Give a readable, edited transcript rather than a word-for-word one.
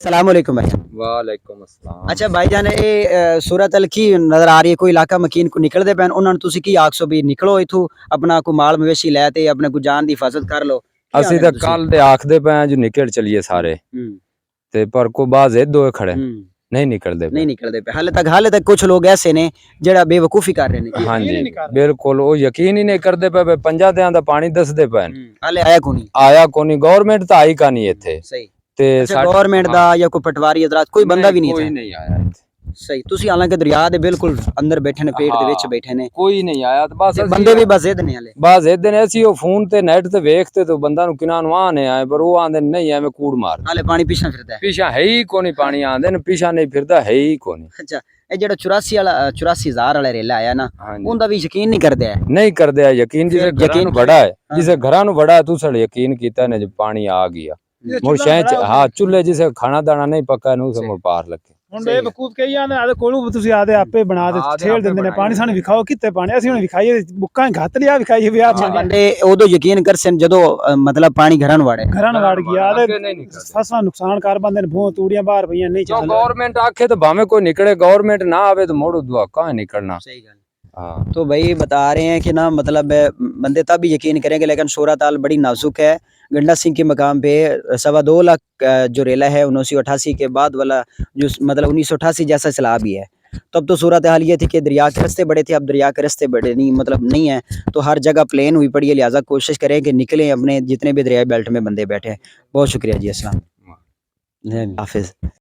सलामुअलैकुम भाई। वालेकुम अस्सलाम। अच्छा भाईजान ये सूरत अल की नज़र आ रही है कोई इलाका मकीन को निकलते पैन उन्होंने तुसी की आखसो भी निकलो इथू अपना को माल मवेशी लै ते अपने को जान दी हिफाजत कर लो की ਅਸੀਂ आखदे ਤਾਂ ने तुसी? ਕੱਲ ਦੇ ਆਖਦੇ ਪਏ ਆ ਜੋ ਨਿਕਲ ਚਲੀਏ ਸਾਰੇ हम्म, ਤੇ ਪਰ ਕੋ ਬਾਜ਼ ਇਦੋਂ ਖੜੇ हम्म, ਨਹੀਂ ਨਿਕਲਦੇ नहीं ਪਏ। निकलते पे हाले तक कुछ लोग ऐसे ने जेड़ा बेवकूफी कर रहे ने ਹਾਂਜੀ ਬਿਲਕੁਲ ਉਹ ਯਕੀਨ ਹੀ ਨਹੀਂ ਕਰਦੇ ਪਏ ਪੰਜਾਂ ਦਿਆਂ ਦਾ ਪਾਣੀ ਦੱਸਦੇ ਪਏ ਨੇ। हाले आया को नहीं ਆਇਆ ਕੋਨੀ ਗਵਰਨਮੈਂਟ ਤਾਂ ਆਈ ਕਾ ਨਹੀਂ ਇੱਥੇ सही। ਤੇ अच्छा गवर्नमेंट दा या कोई पटवारी हजरात कोई बंदा भी नहीं ਕੋਈ था ਨਹੀਂ ਆਇਆ ਇੱਥੇ। सही तुसी हालांकि दरिया दे बिल्कुल अंदर बैठे ने पेट दे विच हाँ, बैठे ने ਕੋਈ ਨਹੀਂ ਆਇਆ ਤੇ ਬਸ ते ਅਸੀਂ बंदे भी बस जिद ने हाले ਬਸ ਇਦਾਂ ਨੇ ਅਸੀਂ ਉਹ ਫੋਨ ਤੇ ਨੈਟ ਤੇ ਵੇਖਤੇ ਤੇ ਬੰਦਾ ਨੂੰ ਕਿਨਾਂ ਨੂੰ ਆਨੇ ਆਏ ਪਰ ਉਹ ਆਂਦੇ ਨਹੀਂ ਐਵੇਂ ਕੂੜ ਮਾਰ हाले पानी पीछा फिरदा है। ਪਿਛਾ ਹੈ ਹੀ ਕੋਨੀ ਪਾਣੀ ਆਂਦੇ ਨੇ ਪਿਛਾ ਨਹੀਂ ਫਿਰਦਾ ਹੈ ਹੀ ਕੋਨੀ। अच्छा ये जेड़ा 84,000 वाला रेला आया ना ਹਾਂਜੀ उनदा भी यकीन नहीं करदे है ਨਹੀਂ ਕਰਦੇ ਆ ਯਕੀਨ ਜਿਸੇ ਫਿਰ ਘਰਾਂ ਯਕੀਨ ਨੂੰ ਬੜਾ ਹੈ ਹਾਂ। ਜਿਸੇ ਘਰਾਂ ਨੂੰ ਬੜਾ ਹੈ ਤੂੰ ਸੜ ਯਕੀਨ ਕੀਤਾ ਨੇ ਜਬ ਪਾਣੀ ਆ ਗਿਆ ਮੁਰ ਸ਼ਹਿਰ ਹਾਂ ਚੁੱਲ੍ਹੇ ਜਿਸੇ ਖਾਣਾ ਦਾਣਾ ਨਹੀਂ ਪੱਕਾ ਨੂੰ ਸੇ ਮੁਰ ਪਾਰ ਲੱਗੇ ਹੁਣ ਇਹ ਵਕੂਫ ਕਹੀ ਜਾਂਦੇ ਆਦੇ ਕੋਲੋਂ ਤੁਸੀਂ ਆਦੇ ਆਪੇ ਬਣਾ ਦੇ ਆਦੇ ਛੇੜ ਆਪੇ ਦਿੰਦੇ ਨੇ ਬਣਾਈ ਪਾਣੀ ਸਾਨੂੰ ਵਿਖਾਓ ਕਿੱਥੇ ਪਾਣੀ ਅਸੀਂ ਹੁਣ ਵਿਖਾਈਏ ਬੁੱਕਾਂ ਘੱਤ ਲਿਆ ਵਿਖਾਈਏ ਵਿਆਹ अच्छा ਚ बंदे उदो यकीन कर सन जदों मतलब पानी घरां ਨੂੰ ਵੜੇ ਘਰਾਂ ਨੂੰ ਵੜ ਗਿਆ ਆਦੇ ਅੱਗੇ ਨਹੀਂ ਨਿਕਲਦੇ। ਫਸਲਾਂ ਨੁਕਸਾਨ ਕਰ ਬੰਦੇ ਨੇ ਭੂੰ ਤੂੜੀਆਂ ਬਾਹਰ ਪਈਆਂ ਨਹੀਂ ਜੋ ਚੱਲ ਗਵਰਨਮੈਂਟ ਆਖੇ ਤਾਂ ਭਾਵੇਂ ਕੋਈ ਨਿਕਲੇ ਗਵਰਨਮੈਂਟ ਨਾ ਆਵੇ ਤਾਂ ਮੋੜੋ ਦੁਆ ਕਹਾਂ ਨਿਕਲਣਾ। सही गल हाँ तो भाई बता रहे हैं कि ना मतलब बंदे तब भी यकीन करेंगे लेकिन सूरत हाल बड़ी नाजुक है। गंडा सिंह के मकाम पे 2.25 लाख जो रेला है 1988 के बाद वाला जो मतलब 1988 जैसा सैलाब भी है। तब तो सूरत हाल ये थी कि दरिया के रास्ते बड़े थे अब दरिया के रास्ते बड़े नहीं मतलब नहीं है तो हर जगह प्लेन हुई पड़ी है लिहाजा कोशिश करें कि निकलें अपने जितने भी दरिया बेल्ट में बंदे बैठे हैं। बहुत शुक्रिया जी अस्सलाम हाफिज़।